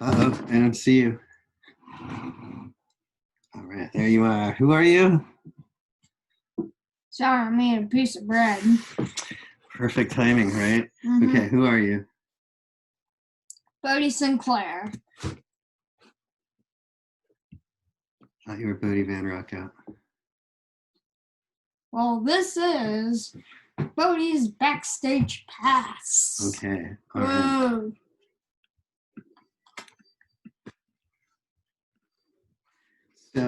Uh-oh, I don't see you. All right, there you are. Who are you? Sorry, I made a piece of bread. Perfect timing, right? Mm-hmm. Okay, who are you? Bodhi Sinclair. Thought you were Bodhi Van Rockout. Well, this is Bodhi's Backstage Pass. Okay, all right. Whoa. So,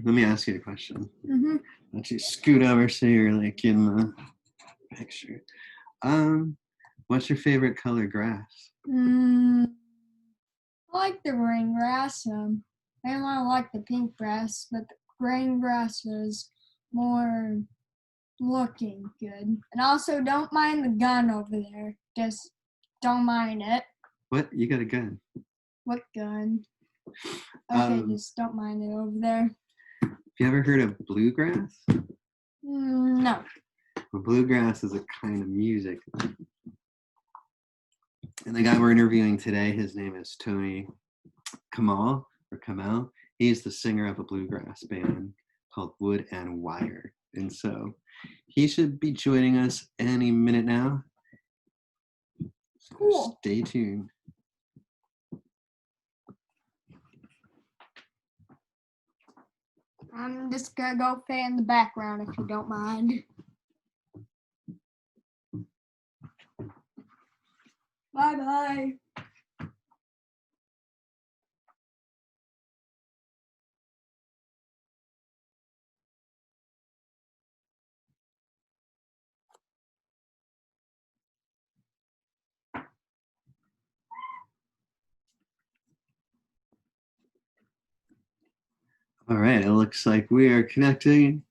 let me ask you a question. Mm-hmm. Let you scoot over so you're like in the picture. What's your favorite color grass? I like the green grass. I don't like the pink grass, but the green grass is more looking good. And also, don't mind the gun over there. Just don't mind it. What? You got a gun? What gun? Okay, just don't mind it over there. Have you ever heard of bluegrass? No. Well, bluegrass is a kind of music. And the guy we're interviewing today, his name is Tony Kamel. He's the singer of a bluegrass band called Wood and Wire. And so he should be joining us any minute now. So cool. Stay tuned. I'm just gonna go play in the background if you don't mind. Bye-bye. All right, it looks like we are connecting.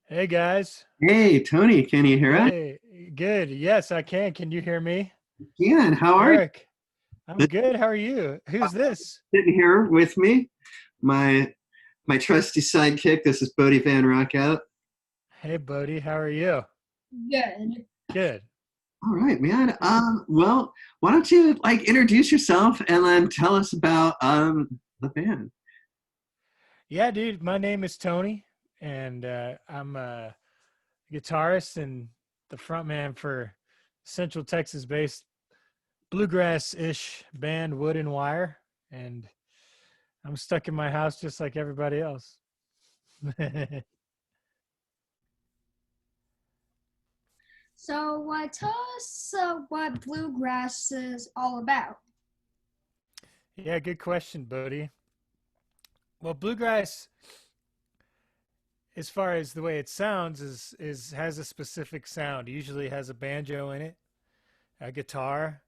Hey guys. Hey, Tony, can you hear us? Hey, good. Yes, I can. Can you hear me? Yeah, how are Eric, I'm good. How are you? Who's this? Sitting here with me, my trusty sidekick. This is Bodhi Van Rockout. Hey, Bodhi. How are you? Good. Good. All right, man. Well, why don't you introduce yourself and then tell us about the band? Yeah, dude. My name is Tony, and I'm a guitarist and the frontman for Central Texas-based bluegrass-ish band Wood and Wire, and I'm stuck in my house just like everybody else. So tell us what bluegrass is all about. Yeah, good question, Bodhi. Well, bluegrass, as far as the way it sounds, is has a specific sound. It usually has a banjo in it, a guitar,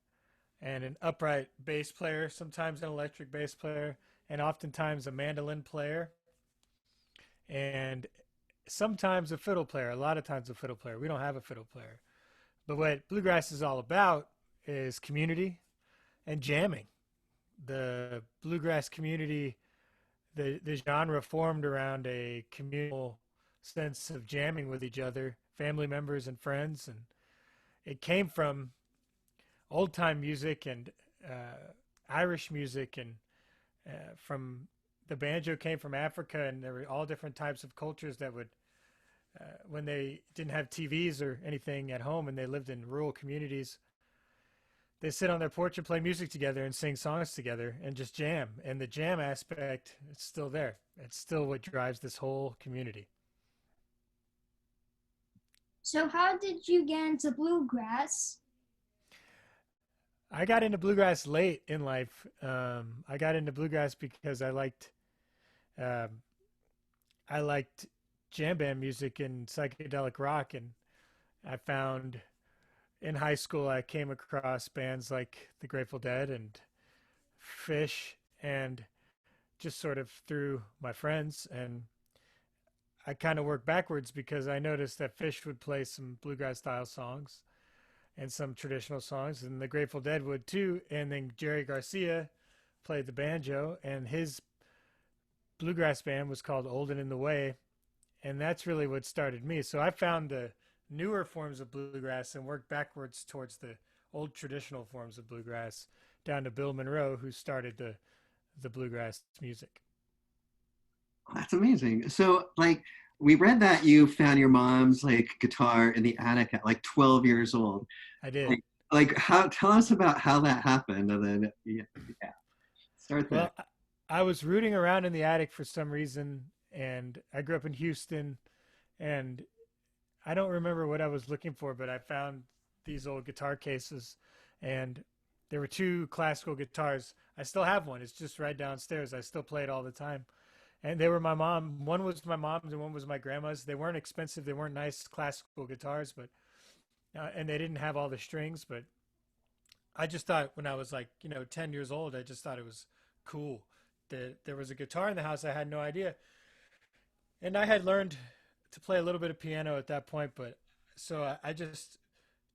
and an upright bass player, sometimes an electric bass player, and oftentimes a mandolin player, and sometimes a fiddle player, a lot of times a fiddle player. We don't have a fiddle player. But what bluegrass is all about is community and jamming. The bluegrass community, the genre formed around a communal sense of jamming with each other, family members and friends, and it came from old time music and Irish music, and from the banjo came from Africa, and there were all different types of cultures that would, when they didn't have TVs or anything at home and they lived in rural communities, they sit on their porch and play music together and sing songs together and just jam. And the jam aspect, it's still there. It's still what drives this whole community. So how did you get into bluegrass? I got into bluegrass late in life. I got into bluegrass because um, I liked jam band music and psychedelic rock, and I found in high school I came across bands like the Grateful Dead and Fish, and just sort of through my friends, and I kind of worked backwards because I noticed that Fish would play some bluegrass style songs and some traditional songs, and the Grateful Dead would too. And then Jerry Garcia played the banjo, and his bluegrass band was called Old and in the Way, and that's really what started me. So I found the newer forms of bluegrass and worked backwards towards the old traditional forms of bluegrass, down to Bill Monroe, who started the bluegrass music. That's amazing. So, like, we read that you found your mom's like guitar in the attic at like 12 years old. I did. Like how? Tell us about how that happened, and then yeah, start there. Well, I was rooting around in the attic for some reason, and I grew up in Houston, and I don't remember what I was looking for, but I found these old guitar cases, and there were two classical guitars. I still have one. It's just right downstairs. I still play it all the time. And they were my mom. One was my mom's and one was my grandma's. They weren't expensive. They weren't nice classical guitars, but and they didn't have all the strings. But I just thought when I was like 10 years old, I just thought it was cool that there was a guitar in the house. I had no idea, and I had learned to play a little bit of piano at that point. But so I just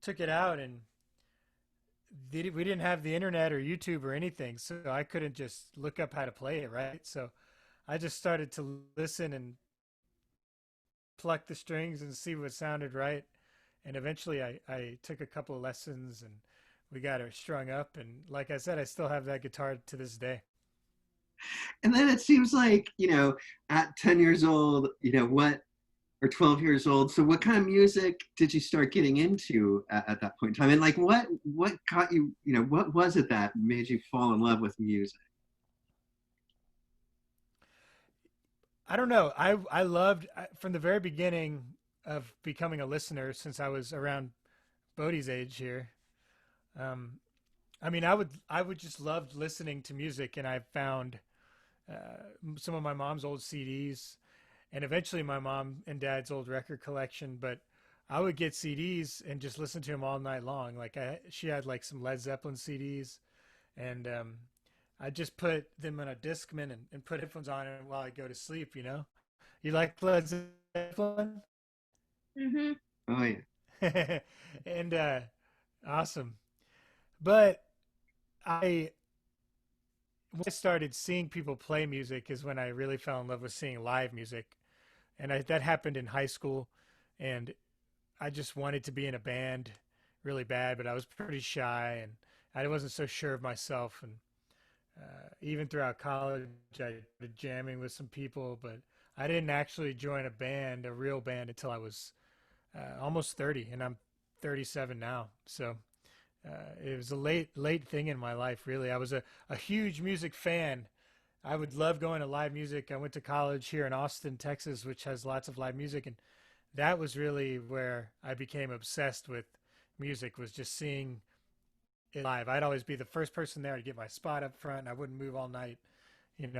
took it out, and we didn't have the internet or YouTube or anything, so I couldn't just look up how to play it, right? So I just started to listen and pluck the strings and see what sounded right. And eventually I took a couple of lessons and we got her strung up. And like I said, I still have that guitar to this day. And then it seems like, at 10 years old, what, or 12 years old. So what kind of music did you start getting into at that point in time? And like, what got you, what was it that made you fall in love with music? I don't know. I loved from the very beginning of becoming a listener since I was around Bodhi's age here. I mean, I would just love listening to music, and I found some of my mom's old CDs, and eventually my mom and dad's old record collection. But I would get CDs and just listen to them all night long. Like she had like some Led Zeppelin CDs, and I just put them on a Discman and put headphones on it while I go to sleep. You like Led Zeppelin? Mm-hmm. Oh yeah. And awesome. But when I started seeing people play music is when I really fell in love with seeing live music. And that happened in high school. And I just wanted to be in a band really bad, but I was pretty shy and I wasn't so sure of myself. And even throughout college, I started jamming with some people, but I didn't actually join a real band, until I was almost 30, and I'm 37 now. So it was a late thing in my life, really. I was a huge music fan. I would love going to live music. I went to college here in Austin, Texas, which has lots of live music, and that was really where I became obsessed with music, was just seeing it live. I'd always be the first person there to get my spot up front, and I wouldn't move all night, and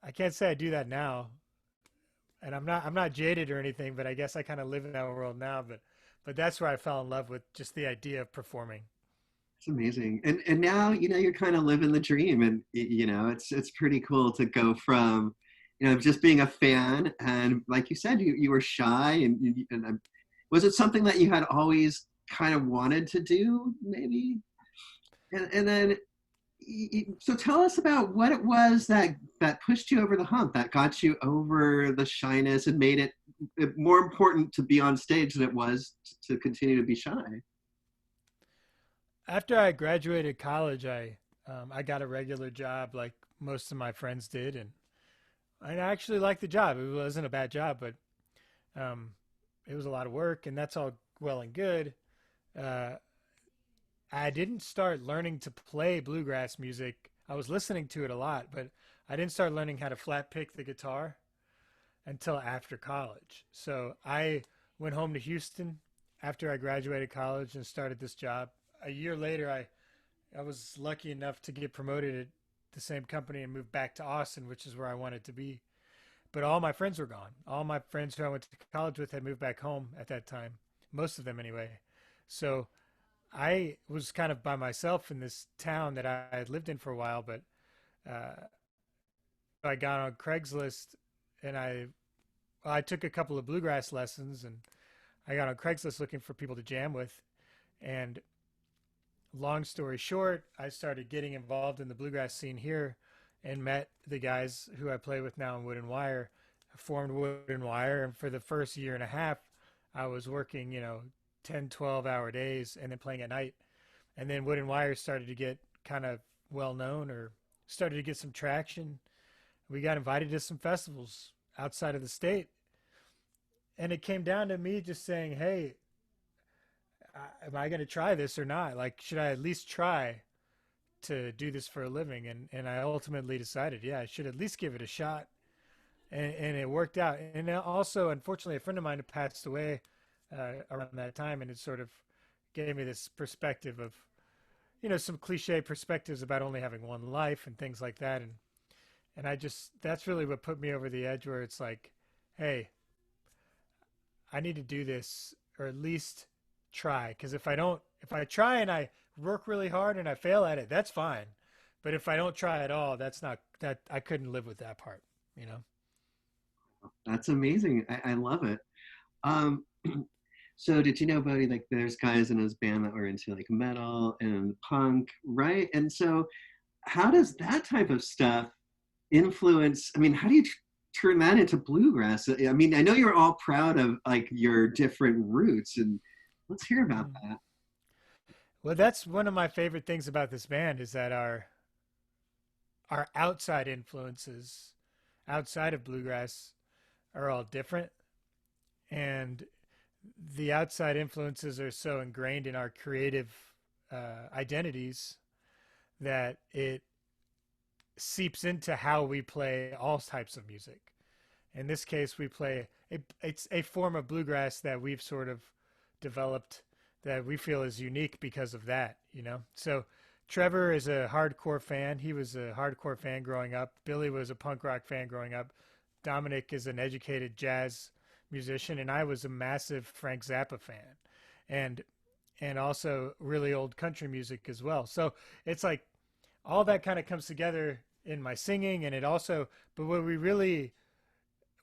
I can't say I do that now. And I'm not jaded or anything, but I guess I kind of live in that world now. But that's where I fell in love with just the idea of performing. It's amazing. And now, you're kind of living the dream, and it's pretty cool to go from, just being a fan, and like you said, you were shy, and was it something that you had always kind of wanted to do, maybe? And then so tell us about what it was that pushed you over the hump, that got you over the shyness and made it more important to be on stage than it was to continue to be shy. After I graduated college, I got a regular job like most of my friends did, and I actually liked the job. It wasn't a bad job, but it was a lot of work, and that's all well and good. I didn't start learning to play bluegrass music. I was listening to it a lot, but I didn't start learning how to flat pick the guitar until after college. So I went home to Houston after I graduated college and started this job. A year later, I was lucky enough to get promoted at the same company and move back to Austin, which is where I wanted to be. But all my friends were gone. All my friends who I went to college with had moved back home at that time, most of them anyway. So I was kind of by myself in this town that I had lived in for a while, but I got on Craigslist, and I took a couple of bluegrass lessons, and I got on Craigslist looking for people to jam with. And long story short, I started getting involved in the bluegrass scene here and met the guys who I play with now in Wood and Wire, formed Wood and Wire. And for the first year and a half, I was working, 10, 12-hour days and then playing at night. And then Wood and Wire started to get kind of well known, or started to get some traction. We got invited to some festivals outside of the state. And it came down to me just saying, hey, am I going to try this or not? Like, should I at least try to do this for a living? And I ultimately decided, yeah, I should at least give it a shot. And it worked out. And also, unfortunately, a friend of mine had passed away around that time, and it sort of gave me this perspective of, some cliche perspectives about only having one life and things like that. And that's really what put me over the edge, where it's like, hey, I need to do this, or at least try. Because if I try and I work really hard and I fail at it, that's fine. But if I don't try at all, I couldn't live with that part, That's amazing. I love it. Um, so did you know, Bodhi, like there's guys in his band that were into like metal and punk, right? And so how does that type of stuff influence, I mean, how do you turn that into bluegrass? I mean, I know you're all proud of like your different roots, and let's hear about that. Well, that's one of my favorite things about this band, is that our outside influences outside of bluegrass are all different. And the outside influences are so ingrained in our creative identities that it seeps into how we play all types of music. In this case, we play it's a form of bluegrass that we've sort of developed that we feel is unique because of that, So Trevor is a hardcore fan. He was a hardcore fan growing up. Billy was a punk rock fan growing up. Dominic is an educated jazz musician, and I was a massive Frank Zappa fan, and also really old country music as well. So it's like all that kind of comes together in my singing, and but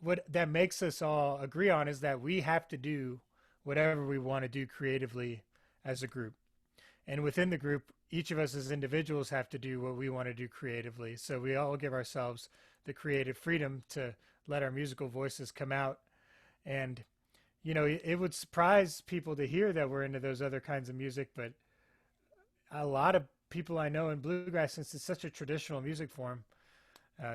what that makes us all agree on is that we have to do whatever we want to do creatively as a group. And within the group, each of us as individuals have to do what we want to do creatively. So we all give ourselves the creative freedom to let our musical voices come out. And, it would surprise people to hear that we're into those other kinds of music, but a lot of people I know in bluegrass, since it's such a traditional music form,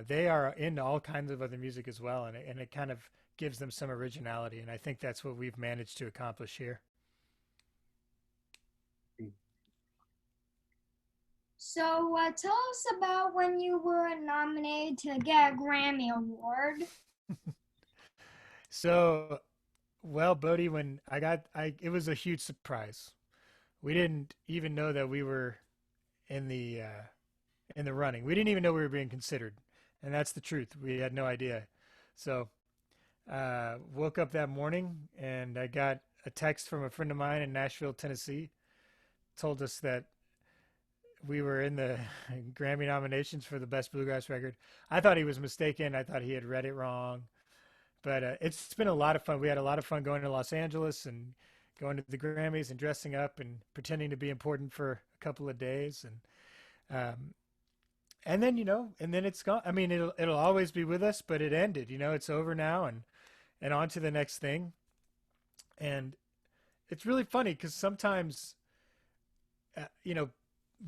they are into all kinds of other music as well. And it kind of gives them some originality. And I think that's what we've managed to accomplish here. So tell us about when you were nominated to get a Grammy Award. So, well, Bodhi, when it was a huge surprise. We didn't even know that we were in the running. We didn't even know we were being considered, and that's the truth. We had no idea. So, woke up that morning and I got a text from a friend of mine in Nashville, Tennessee, told us that we were in the Grammy nominations for the best bluegrass record. I thought he was mistaken. I thought he had read it wrong. But it's been a lot of fun. We had a lot of fun going to Los Angeles and going to the Grammys and dressing up and pretending to be important for a couple of days. And then, and then it's gone. I mean, it'll always be with us, but it ended, it's over now and on to the next thing. And it's really funny because sometimes,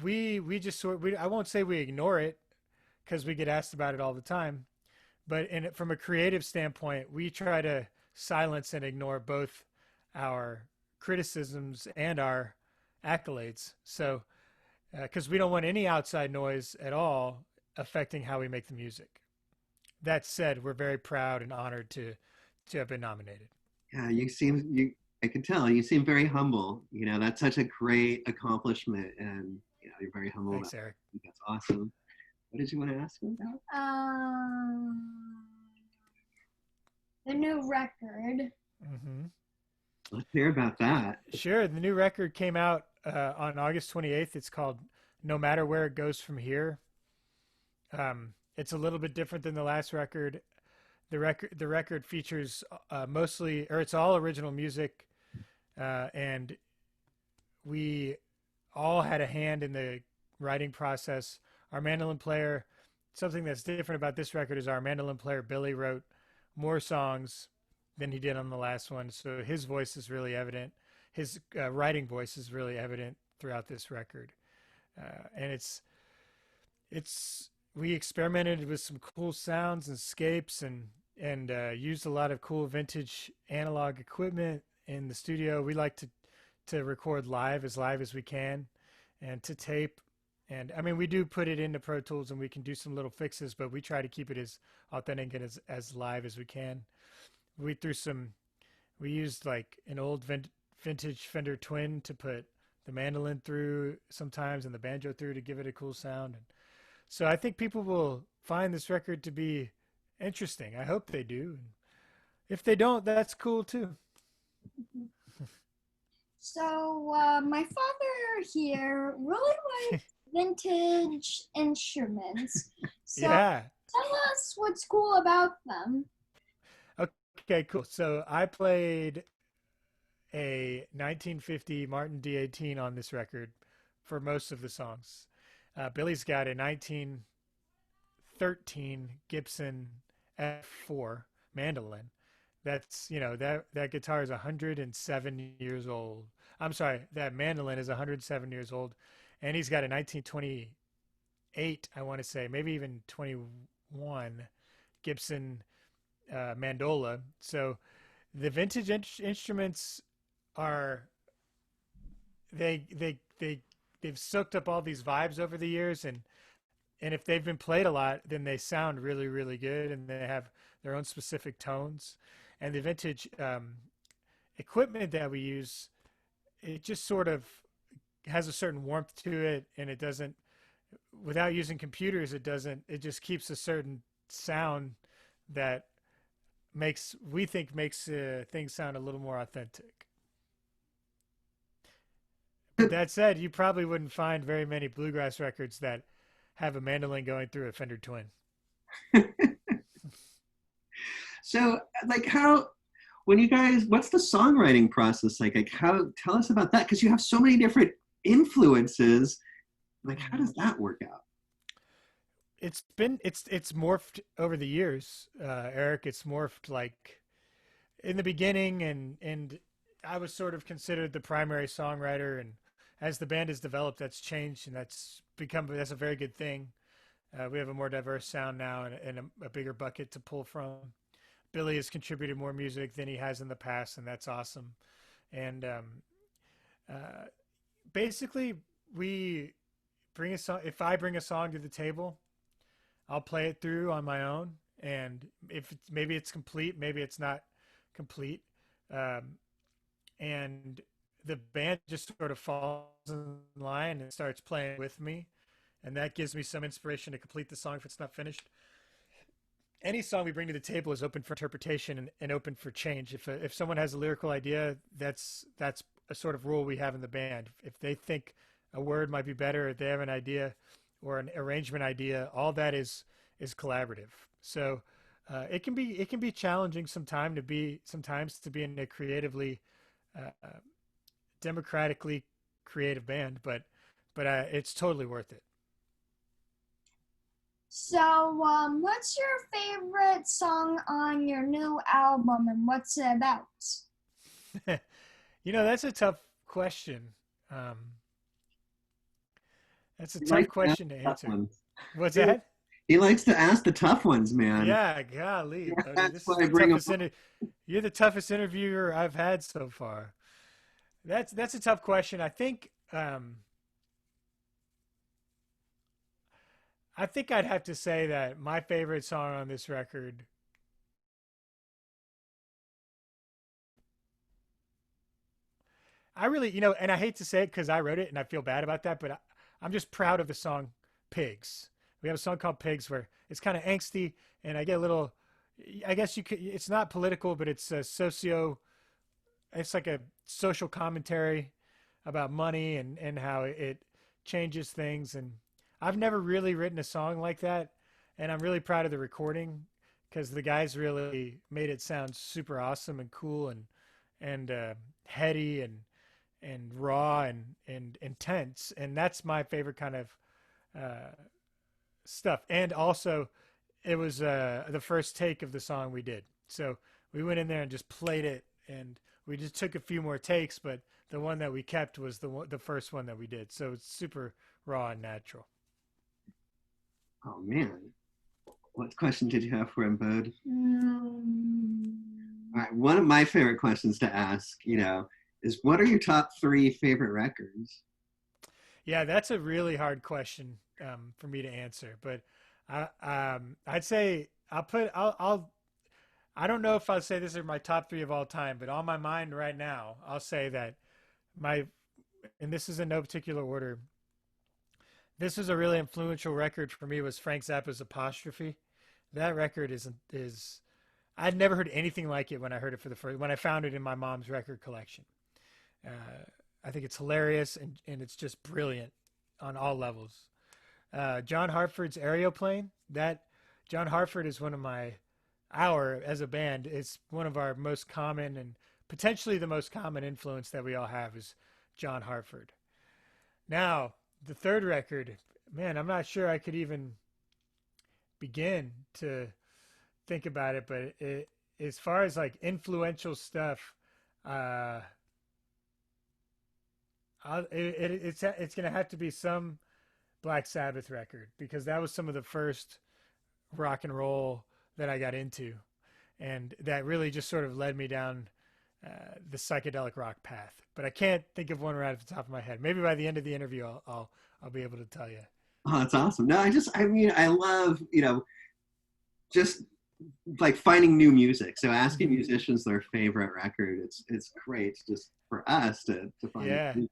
we just I won't say we ignore it because we get asked about it all the time. But from a creative standpoint, we try to silence and ignore both our criticisms and our accolades. So, because we don't want any outside noise at all affecting how we make the music. That said, we're very proud and honored to have been nominated. Yeah, I can tell you seem very humble. That's such a great accomplishment, and you're very humble. Thanks, Eric. That's awesome. What did you want to ask him about? The new record. Mm-hmm. Let's hear about that. Sure. The new record came out on August 28th. It's called No Matter Where It Goes From Here. It's a little bit different than the last record. The record features it's all original music, and we all had a hand in the writing process. Our mandolin player, something that's different about this record is our mandolin player, Billy, wrote more songs than he did on the last one. So his voice is really evident. his writing voice is really evident throughout this record, and it's we experimented with some cool sounds and scapes and used a lot of cool vintage analog equipment in the studio. We like to record live as we can, and to tape. And I mean, we do put it into Pro Tools and we can do some little fixes, but we try to keep it as authentic and as live as we can. We used like an old vintage Fender Twin to put the mandolin through sometimes and the banjo through to give it a cool sound. And so I think people will find this record to be interesting. I hope they do. If they don't, that's cool too. So my father here really likes vintage instruments. So Yeah. tell us what's cool about them. Okay, cool. So I played a 1950 Martin D18 on this record for most of the songs. Billy's got a 1913 Gibson F4 mandolin. That's, that guitar is 107 years old. I'm sorry, that mandolin is 107 years old. And he's got a 1928, I want to say, maybe even 21 Gibson mandola. So the vintage instruments they've soaked up all these vibes over the years, and if they've been played a lot, then they sound really, really good, and they have their own specific tones. And the vintage equipment that we use, it just sort of has a certain warmth to it, and it doesn't, without using computers, it just keeps a certain sound that makes things sound a little more authentic. But that said, you probably wouldn't find very many bluegrass records that have a mandolin going through a Fender Twin. So, like, what's the songwriting process like? Tell us about that, because you have so many different influences. Like, how does that work out? It's morphed over the years, Eric. It's morphed, like, in the beginning, and I was sort of considered the primary songwriter, and as the band has developed, that's changed, and that's a very good thing. We have a more diverse sound now and a bigger bucket to pull from. Billy has contributed more music than he has in the past, and that's awesome. And basically, we bring a song. If I bring a song to the table, I'll play it through on my own, and maybe it's complete, maybe it's not complete, and the band just sort of falls in line and starts playing with me, and that gives me some inspiration to complete the song if it's not finished. Any song we bring to the table is open for interpretation and open for change. If someone has a lyrical idea, that's a sort of rule we have in the band. If they think a word might be better, if they have an idea or an arrangement idea, all that is collaborative. So it can be challenging sometimes to be in a creatively democratically creative band, but it's totally worth it. So, what's your favorite song on your new album, and what's it about? That's a tough question. That's a tough question to answer. What's that? He likes to ask the tough ones, man. Yeah, golly. Yeah, You're the toughest interviewer I've had so far. That's a tough question. I think I'd have to say that my favorite song on this record I really, and I hate to say it because I wrote it and I feel bad about that, but I'm just proud of the song Pigs. We have a song called Pigs where it's kind of angsty, and I get a little, I guess it's not political, but it's it's like a social commentary about money and how it changes things. And I've never really written a song like that, and I'm really proud of the recording because the guys really made it sound super awesome and cool and heady and raw and intense. And that's my favorite kind of stuff. And also, it was the first take of the song we did. So we went in there and just played it, and we just took a few more takes, but the one that we kept was the first one that we did. So it's super raw and natural. Oh man, what question did you have for him, Bud? All right, one of my favorite questions to ask, is what are your top 3 favorite records? Yeah, that's a really hard question for me to answer, but I'd say I don't know if I'll say this are my top 3 of all time, but on my mind right now, I'll say that and this is in no particular order. This was a really influential record for me, was Frank Zappa's Apostrophe. That record is I'd never heard anything like it when I heard it when I found it in my mom's record collection. I think it's hilarious and it's just brilliant on all levels. John Hartford's Aeroplane. That John Hartford is as a band, it's one of our most common and potentially the most common influence that we all have is John Hartford. Now, the third record, man, I'm not sure I could even begin to think about it, but as far as like influential stuff, it's gonna have to be some Black Sabbath record, because that was some of the first rock and roll that I got into, and that really just sort of led me down the psychedelic rock path. But I can't think of one right off the top of my head. Maybe by the end of the interview, I'll be able to tell you. Oh, that's awesome. No, I love, just like finding new music. So asking musicians their favorite record, it's great just for us to find. Yeah. Music.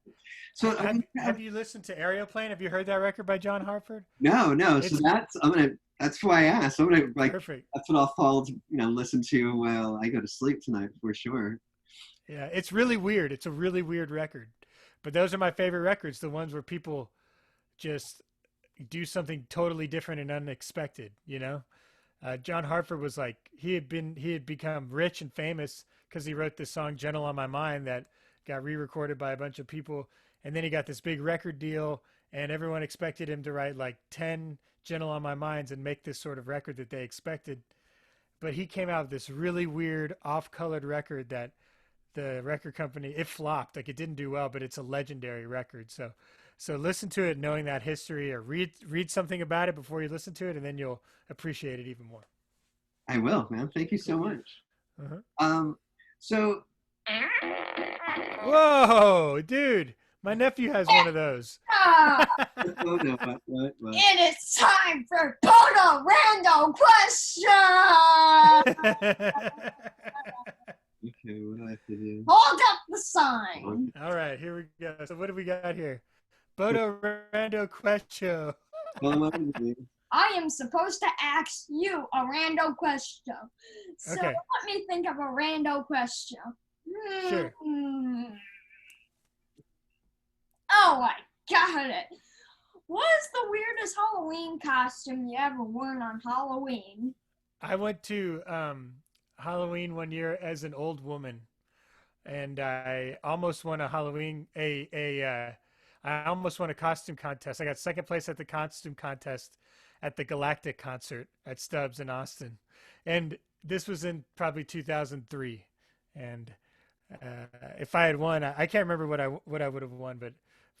So have you listened to Aeroplane? Have you heard that record by John Hartford? No. So that's why I asked. I'm gonna perfect. That's what I'll fall to, listen to while I go to sleep tonight for sure. Yeah, it's really weird. It's a really weird record, but those are my favorite records. The ones where people just do something totally different and unexpected. John Hartford was like, he had become rich and famous because he wrote this song "Gentle on My Mind" that got re-recorded by a bunch of people, and then he got this big record deal, and everyone expected him to write like 10 "Gentle on My Minds" and make this sort of record that they expected. But he came out with this really weird off-colored record that the record company, it flopped. Like, it didn't do well, but it's a legendary record. So listen to it knowing that history, or read something about it before you listen to it, and then you'll appreciate it even more. I will, man. Thank you so much. Uh-huh. So. Whoa, dude. My nephew has one of those. What? It is time for Total Random Question! Okay, what do I have to do? Hold up the sign. All right, here we go. So what do we got here? Bodo Rando Question. I am supposed to ask you a rando question. So okay. Let me think of a rando question. Sure. Oh, I got it. What is the weirdest Halloween costume you ever worn on Halloween? I went to Halloween one year as an old woman, and I almost won I almost won a costume contest. I got second place at the costume contest at the Galactic concert at Stubbs in Austin, and this was in probably 2003. And if I had won, I can't remember what I would have won, but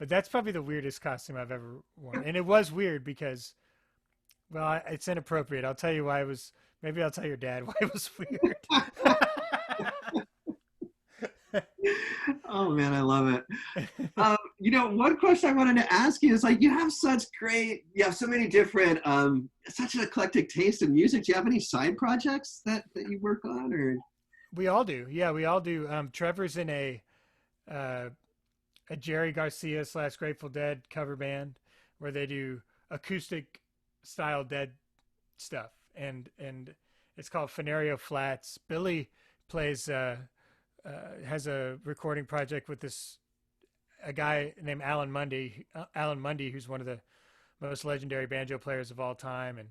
that's probably the weirdest costume I've ever worn. And it was weird because, well, it's inappropriate. I'll tell you why it was. Maybe I'll tell your dad why it was weird. Oh man, I love it. One question I wanted to ask you is, like, you have so many different, such an eclectic taste in music. Do you have any side projects that you work on, or? We all do. Yeah, we all do. Trevor's in a Jerry Garcia / Grateful Dead cover band where they do acoustic style Dead stuff, and it's called Fenario Flats. Billy plays has a recording project with a guy named Alan Mundy, who's one of the most legendary banjo players of all time, and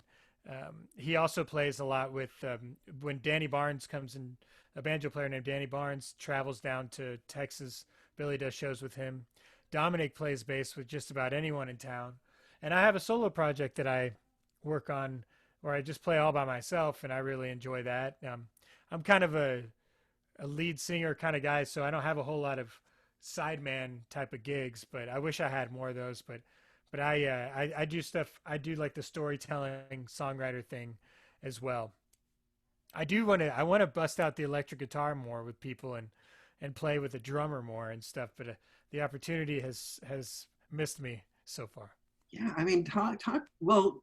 he also plays a lot with when Danny Barnes comes in. A banjo player named Danny Barnes travels down to Texas. Billy does shows with him. Dominic plays bass with just about anyone in town. And I have a solo project that I work on where I just play all by myself, and I really enjoy that. I'm kind of a lead singer kind of guy, so I don't have a whole lot of sideman type of gigs. But I wish I had more of those. But I do stuff. I do like the storytelling songwriter thing as well. I want to bust out the electric guitar more with people and play with a drummer more and stuff. But the opportunity has missed me so far. Yeah, I mean, talk. Well,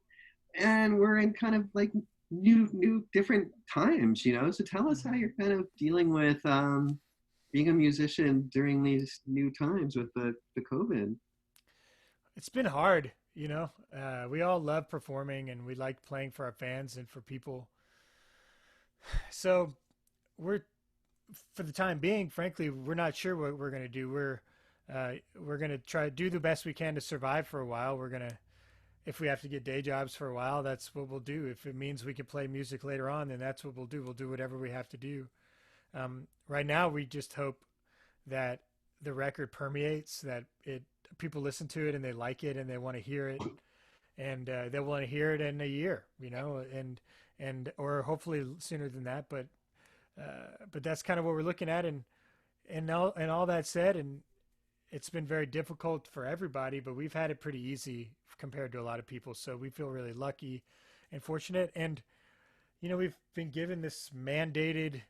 and we're in kind of like new, different times, you know. So tell us how you're kind of dealing with being a musician during these new times with the COVID. It's been hard, you know. We all love performing and we like playing for our fans and for people. So we're, for the time being, frankly, we're not sure what we're going to do. We're going to try to do the best we can to survive for a while. We're going to, if we have to get day jobs for a while, that's what we'll do. If it means we can play music later on, then that's what we'll do. We'll do whatever we have to do. Right now, we just hope that the record permeates, that people listen to it and they like it and they want to hear it, and they want to hear it in a year, you know, and or hopefully sooner than that. But that's kind of what we're looking at, and all that said, and it's been very difficult for everybody, but we've had it pretty easy compared to a lot of people. So we feel really lucky and fortunate. And, you know, we've been given this mandated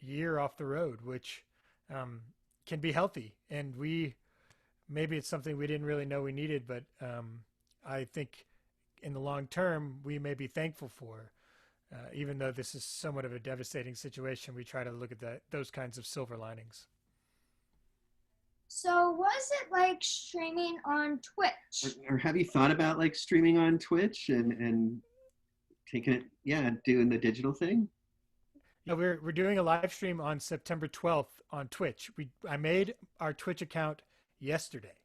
year off the road, which can be healthy. And maybe it's something we didn't really know we needed, but I think in the long term, we may be thankful for, even though this is somewhat of a devastating situation. We try to look at those kinds of silver linings. So was it like streaming on Twitch? Or have you thought about like streaming on Twitch and taking it, yeah, doing the digital thing? Yeah, we're doing a live stream on September 12th on Twitch. I made our Twitch account yesterday.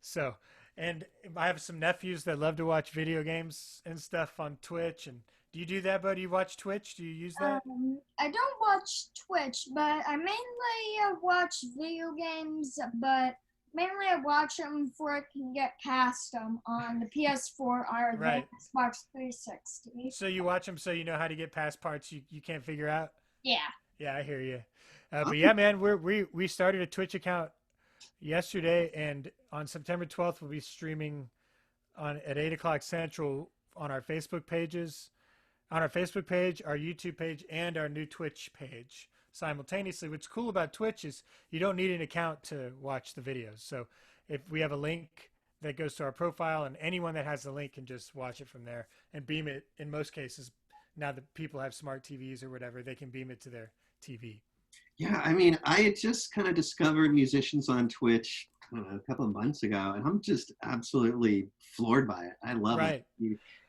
So, and I have some nephews that love to watch video games and stuff on Twitch. And do you do that, Bo? Do you watch Twitch? Do you use that? I don't watch Twitch, but I mainly watch video games, but mainly I watch them before I can get past them on the PS4 or the Xbox 360. So you watch them so you know how to get past parts you can't figure out? Yeah. Yeah, I hear you. But yeah, man, we started a Twitch account yesterday, and on September 12th, we'll be streaming at 8 o'clock Central on our Facebook pages. On our Facebook page, our YouTube page, and our new Twitch page simultaneously. What's cool about Twitch is you don't need an account to watch the videos. So if we have a link that goes to our profile, and anyone that has the link can just watch it from there and beam it. In most cases, now that people have smart TVs or whatever, they can beam it to their TV. Yeah, I mean, I had just kind of discovered musicians on Twitch a couple of months ago, and I'm just absolutely floored by it. I love it.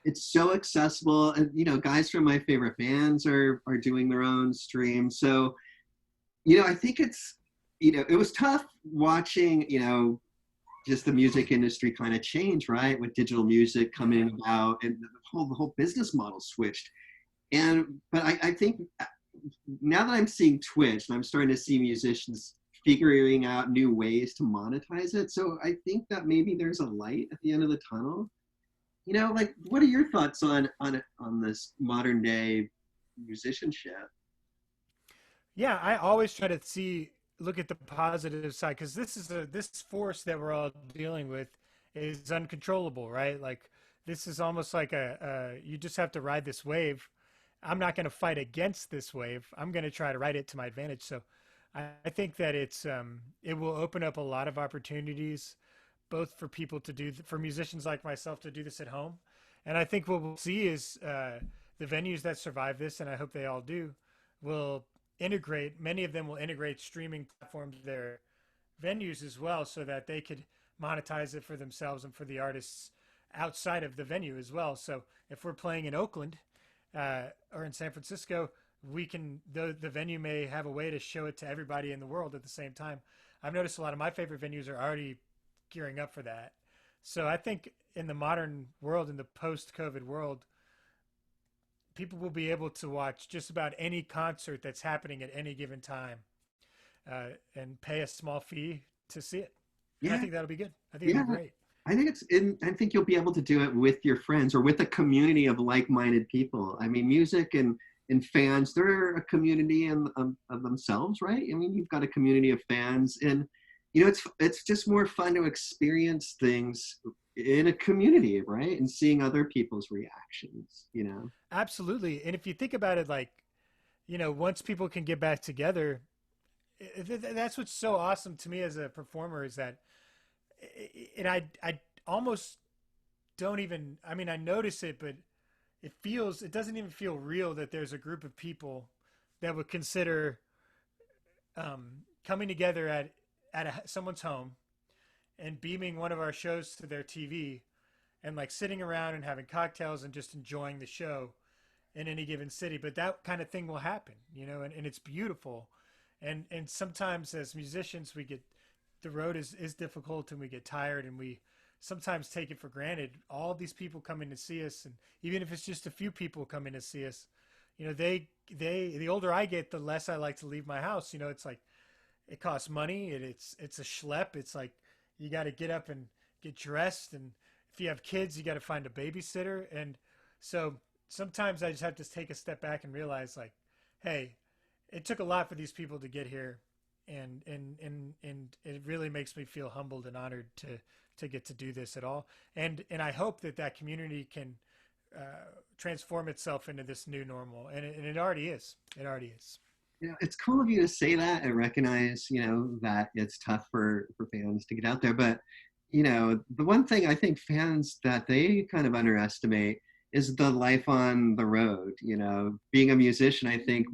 It's so accessible, and you know, guys from my favorite bands are doing their own streams. So, you know, I think it's, you know, it was tough watching, you know, just the music industry kind of change, right, with digital music coming about, and the whole business model switched. But I think now that I'm seeing Twitch, and I'm starting to see musicians figuring out new ways to monetize it. So I think that maybe there's a light at the end of the tunnel. You know, like, what are your thoughts on this modern day musicianship? Yeah, I always try to look at the positive side, because this force that we're all dealing with is uncontrollable, right? Like, this is almost like you just have to ride this wave. I'm not going to fight against this wave. I'm going to try to ride it to my advantage. So I think that it will open up a lot of opportunities, both for people for musicians like myself to do this at home. And I think what we'll see is the venues that survive this, and I hope they all do, many of them will integrate streaming platforms to their venues as well, so that they could monetize it for themselves and for the artists outside of the venue as well. So if we're playing in Oakland or in San Francisco, the venue may have a way to show it to everybody in the world at the same time. I've noticed a lot of my favorite venues are already gearing up for that. So I think in the modern world, in the post-COVID world, people will be able to watch just about any concert that's happening at any given time and pay a small fee to see it. Yeah. I think that'll be good. I think it'll be great. I think you'll be able to do it with your friends or with a community of like-minded people. I mean, music and and fans, they're a community of themselves, right? I mean, you've got a community of fans, and it's just more fun to experience things in a community, right? And seeing other people's reactions. Absolutely. And if you think about it, like, once people can get back together, that's what's so awesome to me as a performer is that, and I almost don't even, I mean, I notice it, but it doesn't even feel real that there's a group of people that would consider coming together at someone's home and beaming one of our shows to their TV and like sitting around and having cocktails and just enjoying the show in any given city. But that kind of thing will happen, and it's beautiful. And sometimes as musicians, the road is difficult and we get tired and we sometimes take it for granted. All these people coming to see us, and even if it's just a few people coming to see us, the older I get, the less I like to leave my house. It's like, it costs money. It's a schlep. It's like, you got to get up and get dressed. And if you have kids, you got to find a babysitter. And so sometimes I just have to take a step back and realize, like, hey, it took a lot for these people to get here. And it really makes me feel humbled and honored to get to do this at all. And I hope that community can transform itself into this new normal. And it already is. It already is. It's cool of you to say that and recognize, that it's tough for fans to get out there. But, the one thing I think fans that they kind of underestimate is the life on the road. Being a musician, I think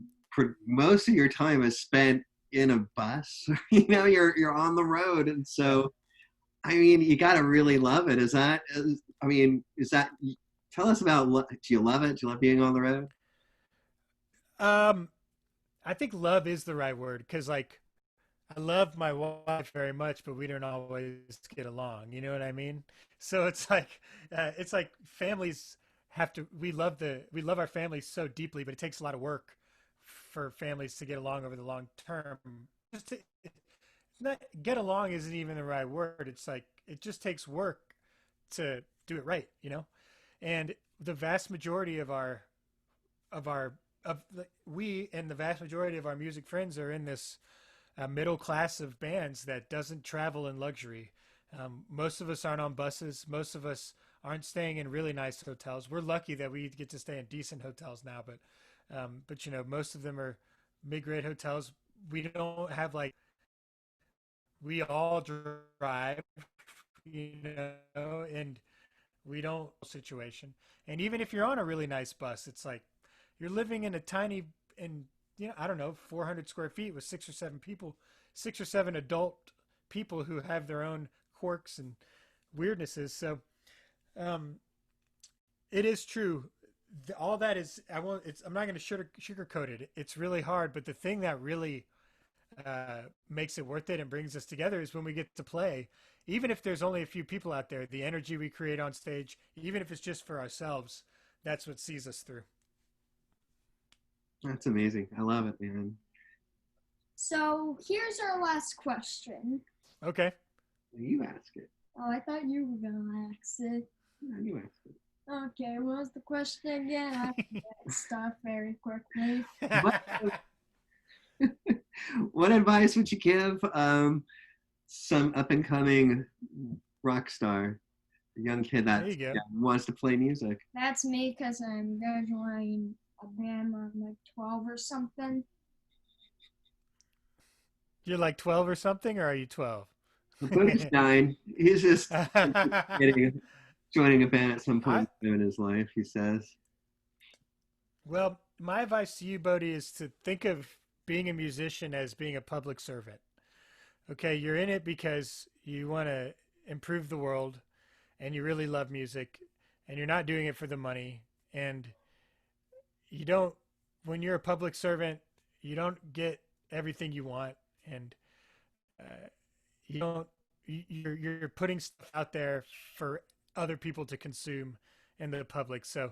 most of your time is spent in a bus. You're on the road. And so, I mean, you got to really love it. Tell us about, do you love it? Do you love being on the road? I think love is the right word, because like I love my wife very much, but we don't always get along. You know what I mean? So it's like families have to. We love our families so deeply, but it takes a lot of work for families to get along over the long term. Get along isn't even the right word. It's like it just takes work to do it right. And the vast majority of we and the vast majority of our music friends are in this middle class of bands that doesn't travel in luxury. Most of us aren't on buses. Most of us aren't staying in really nice hotels. We're lucky that we get to stay in decent hotels now, but most of them are mid-grade hotels. We don't have we all drive, and we don't situation. And even if you're on a really nice bus, it's like you're living in I don't know, 400 square feet with 6 or 7 people, 6 or 7 adult people who have their own quirks and weirdnesses. So, it is true. All that is, I'm not going to sugarcoat it. It's really hard, but the thing that really makes it worth it and brings us together is when we get to play. Even if there's only a few people out there, the energy we create on stage, even if it's just for ourselves, that's what sees us through. That's amazing. I love it, man. So here's our last question. Okay. You ask it. Oh, I thought you were gonna ask it. No, you ask it. Okay, what was the question again? I forget stuff very quickly. What advice would you give some up-and-coming rock star, a young kid that wants to play music? That's me, because I'm gonna join a band when I'm like 12 or something. You're like 12 or something, or are you 12? Bodhi's 9. He's just joining a band at some point in his life, he says. Well, my advice to you, Bodhi, is to think of being a musician as being a public servant. Okay, you're in it because you want to improve the world and you really love music, and you're not doing it for the money. And when you're a public servant, you don't get everything you want, and you're putting stuff out there for other people to consume in the public. So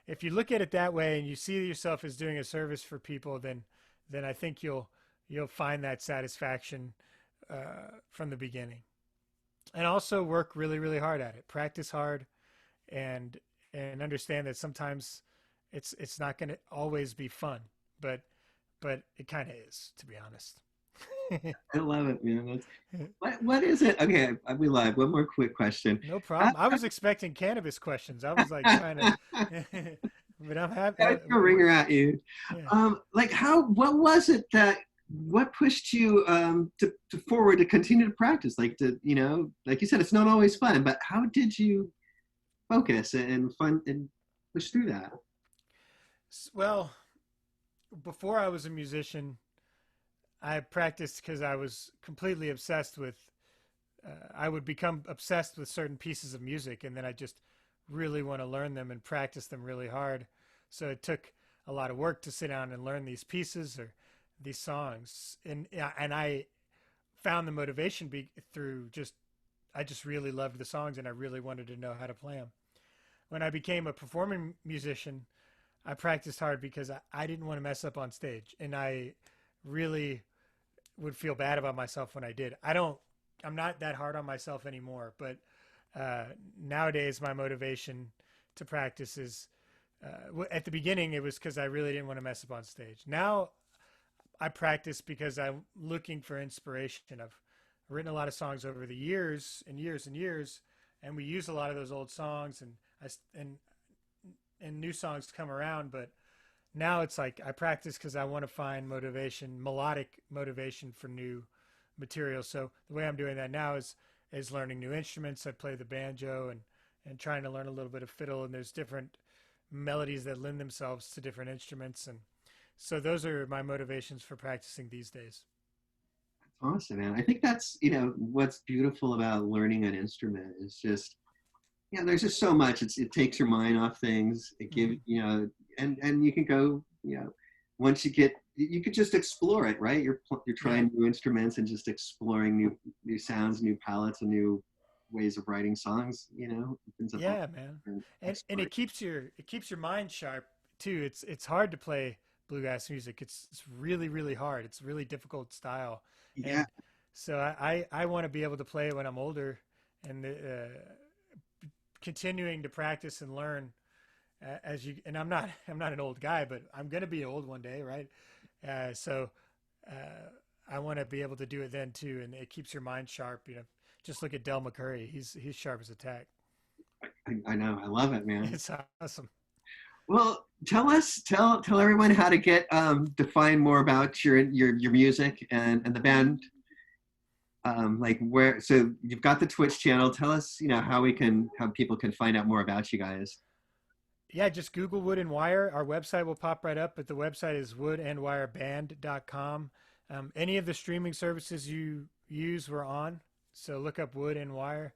if you look at it that way and you see yourself as doing a service for people, then I think you'll find that satisfaction from the beginning. And also work really, really hard at it. Practice hard, and understand that sometimes it's not going to always be fun, but it kind of is, to be honest. I love it, man. What is it? Okay, we live. One more quick question. No problem. I was expecting cannabis questions. I was like trying to, but I'm happy. I throw a ringer at you. Yeah. Like what was it what pushed you to forward to continue to practice? Like like you said, it's not always fun, but how did you focus and push through that? Well, before I was a musician, I practiced because I was completely obsessed with. I would become obsessed with certain pieces of music, and then I just really want to learn them and practice them really hard. So it took a lot of work to sit down and learn these pieces or these songs, and I found the motivation through I just really loved the songs, and I really wanted to know how to play them. When I became a performing musician, I practiced hard because I didn't want to mess up on stage, and I really would feel bad about myself when I did. I'm not that hard on myself anymore, but nowadays my motivation to practice is, at the beginning it was because I really didn't want to mess up on stage. Now I practice because I'm looking for inspiration. I've written a lot of songs over the years and years and years, and we use a lot of those old songs, and new songs come around, but now it's like I practice because I want to find motivation, melodic motivation for new material. So the way I'm doing that now is learning new instruments. I play the banjo and trying to learn a little bit of fiddle, and there's different melodies that lend themselves to different instruments, and so those are my motivations for practicing these days. Awesome, man. I think that's what's beautiful about learning an instrument is just there's just so much. It takes your mind off things. It gives and you can go once you could just explore it, right? You're trying new instruments and just exploring new sounds, new palettes, and new ways of writing songs. Yeah, man. And it keeps your mind sharp too. It's hard to play bluegrass music. It's really, really hard. It's a really difficult style. Yeah. And so I want to be able to play it when I'm older, and continuing to practice and learn and I'm not an old guy, but I'm going to be old one day. Right. So I want to be able to do it then too. And it keeps your mind sharp. Just look at Del McCurry. He's sharp as a tack. I know. I love it, man. It's awesome. Well, tell everyone how to get to find more about your music and the band. So you've got the Twitch channel. Tell us, how people can find out more about you guys. Yeah, just Google Wood and Wire. Our website will pop right up, but the website is woodandwireband.com. Any of the streaming services you use, we're on. So look up Wood and Wire.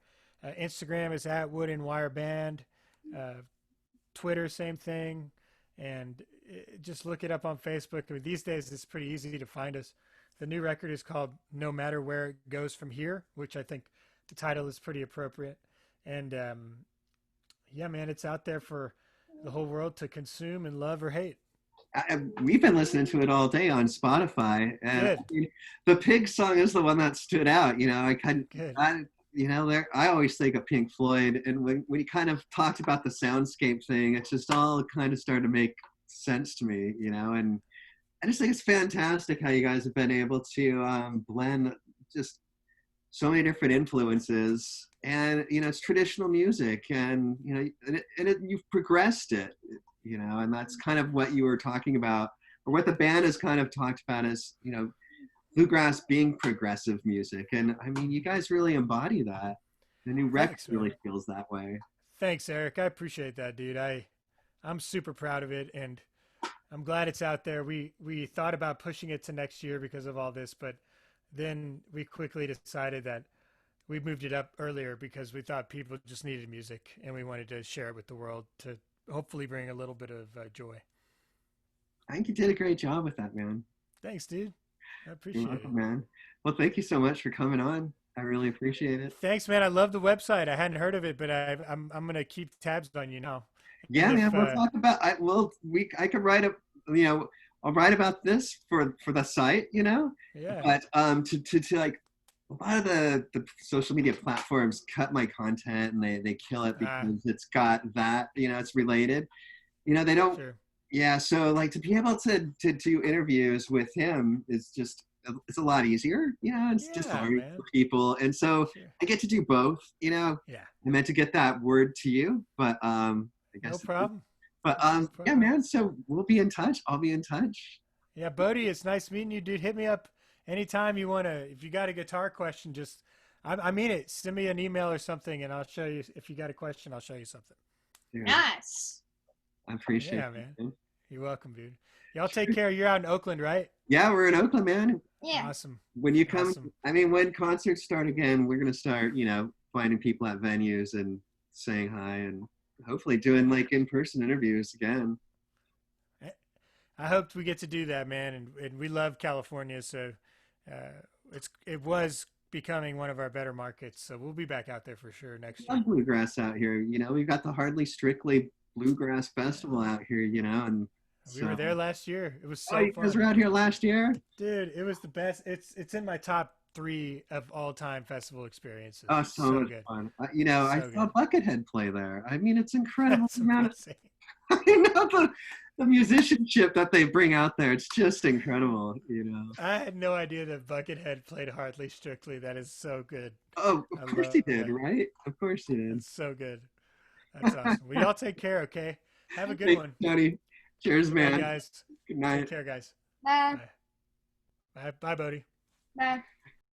Instagram is at Wood and Wire Band. Twitter, same thing. And just look it up on Facebook. I mean, these days it's pretty easy to find us. The new record is called No Matter Where It Goes From Here, which I think the title is pretty appropriate. And yeah, man, it's out there for the whole world to consume and love or hate. We've been listening to it all day on Spotify, and the pig song is the one that stood out. I always think of Pink Floyd, and when you kind of talked about the soundscape thing, it just all kind of started to make sense to me, and I just think it's fantastic how you guys have been able to blend just so many different influences, and it's traditional music, and you've progressed it, and that's kind of what you were talking about, or what the band has kind of talked about as bluegrass being progressive music, and I mean you guys really embody that. The new record really feels that way. Thanks, Eric. I appreciate that, dude. I'm super proud of it, and I'm glad it's out there. We thought about pushing it to next year because of all this, but then we quickly decided that we moved it up earlier because we thought people just needed music, and we wanted to share it with the world to hopefully bring a little bit of joy. I think you did a great job with that, man. Thanks, dude. I appreciate it, man. Well, thank you so much for coming on. I really appreciate it. Thanks, man. I love the website. I hadn't heard of it, but I'm gonna keep tabs on you now. Yeah, man. We'll talk about. I could write up. I'll write about this for the site. Yeah. But to like a lot of the social media platforms cut my content, and they kill it because it's got that. It's related. They don't. Sure. Yeah, so like to be able to do interviews with him is just it's a lot easier, you know. It's just Yeah, learning man. from people, and so Sure. I get to do both. You know, Yeah. I meant to get that word to you, but I No guess. problem. But No yeah, problem. man. So we'll be in touch. I'll be in touch. Yeah, Bodhi, it's nice meeting you, dude. Hit me up anytime you want to. If you got a guitar question, just, I mean it. Send me an email or something, and I'll show you. If you got a question, I'll show you something. Dude, Nice. I appreciate Yeah, it. man. Man. You're welcome, dude. Y'all take care. You're out in Oakland, right? Yeah, we're in Oakland, man. Yeah. Awesome. When you come, Awesome. I mean, when concerts start again, we're gonna start, you know, finding people at venues and saying hi, and hopefully doing like in-person interviews again. I hoped we get to do that, man. And we love California, so it was becoming one of our better markets. So we'll be back out there for sure next year. Love bluegrass out here. You know, we've got the Hardly Strictly Bluegrass Festival Yeah. out here. You know, and We were so. there last year. It was Oh, so you guys were fun, out here last year? dude. It was the best. It's in my top 3 of all time festival experiences. Oh, It's so so much good. fun. You know, I So saw good. Buckethead play there. I mean, it's incredible That's the amount of amazing. I know the musicianship that they bring out there. It's just incredible. You know. I had no idea that Buckethead played Hardly Strictly. That is so good. Oh, I of course love he did, that. right? Of course he did. That's so good. That's awesome. Well, y'all take care, okay? Have a good Thanks, one. Tony. Cheers, Good night, man. guys. Good Take night. care, guys. Bye. Bye. Bye, Bodhi. Bye.